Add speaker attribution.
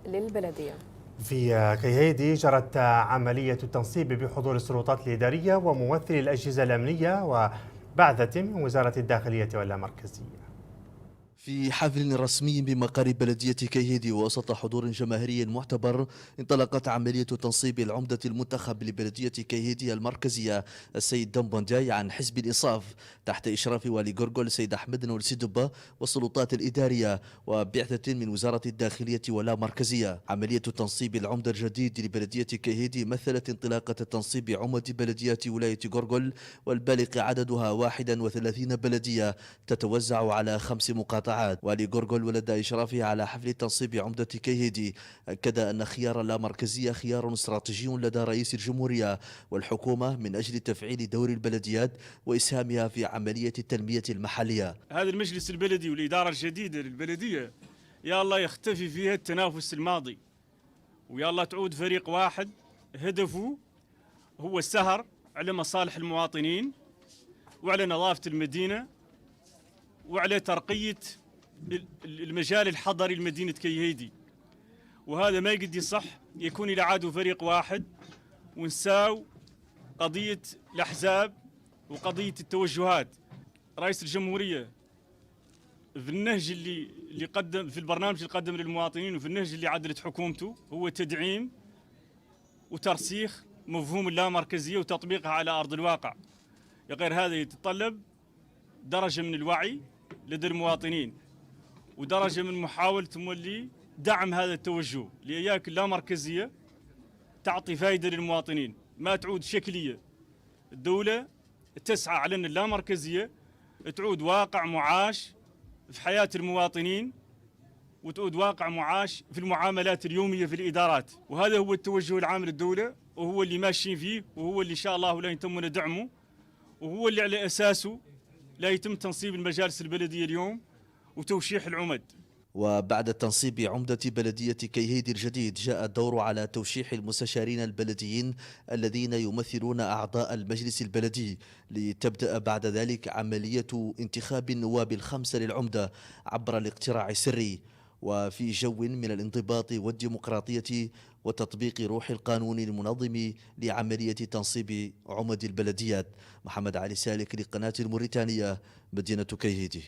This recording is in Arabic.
Speaker 1: للبلدية.
Speaker 2: في كيهيدي جرت عملية تنصيب بحضور السلطات الإدارية وممثلي الأجهزة الأمنية وبعثة من وزارة الداخلية واللامركزية.
Speaker 3: في حفل رسمي بمقر بلدية كيهيدي وسط حضور جماهيري معتبر انطلقت عملية تنصيب العمدة المنتخب لبلدية كيهيدي المركزية السيد دمبونداي عن حزب الإنصاف تحت إشراف والي غورغول السيد أحمد نور سيدوبا والسلطات الإدارية وبعثة من وزارة الداخلية واللامركزية. عملية تنصيب العمدة الجديد لبلدية كيهيدي مثلت انطلاقة تنصيب عمد بلدية ولاية غورغول والبالغ عددها 31 بلدية تتوزع على 5 مقاطعات. والي غورغول ولدى إشرافه على حفل تنصيب عمدة كيهيدي أكد أن خيار اللامركزية خيار استراتيجي لدى رئيس الجمهورية والحكومة من أجل تفعيل دور البلديات وإسهامها في عملية التنمية المحلية.
Speaker 4: هذا المجلس البلدي والإدارة الجديدة للبلدية يا الله يختفي فيها التنافس الماضي، ويا الله تعود فريق واحد هدفه هو السهر على مصالح المواطنين وعلى نظافة المدينة وعلى ترقية المجال الحضري لمدينة كيهيدي. وهذا ما يقد يصح يكون إلى عاد فريق واحد ونساو قضية الأحزاب وقضية التوجهات. رئيس الجمهورية في النهج اللي قدم في البرنامج اللي قدم للمواطنين وفي النهج اللي عدلت حكومته هو تدعيم وترسيخ مفهوم اللامركزية وتطبيقها على أرض الواقع. غير هذا يتطلب درجة من الوعي لدى المواطنين ودرجة من محاولة مولي دعم هذا التوجه لإياك اللامركزية تعطي فائدة للمواطنين ما تعود شكلية. الدولة تسعى على أن اللامركزية تعود واقع معاش في حياة المواطنين وتعود واقع معاش في المعاملات اليومية في الإدارات، وهذا هو التوجه العام للدولة وهو اللي ماشيين فيه وهو اللي إن شاء الله لا يتم دعمه وهو اللي على أساسه لا يتم تنصيب المجالس البلدية اليوم وتوشيح العمد.
Speaker 3: وبعد تنصيب عمدة بلدية كيهيدي الجديد جاء الدور على توشيح المستشارين البلديين الذين يمثلون أعضاء المجلس البلدي لتبدأ بعد ذلك عملية انتخاب النواب الخمسة للعمدة عبر الاقتراع السري وفي جو من الانضباط والديمقراطية وتطبيق روح القانون المنظم لعملية تنصيب عمد البلديات. محمد علي سالك لقناة الموريتانية، مدينة كيهيدي.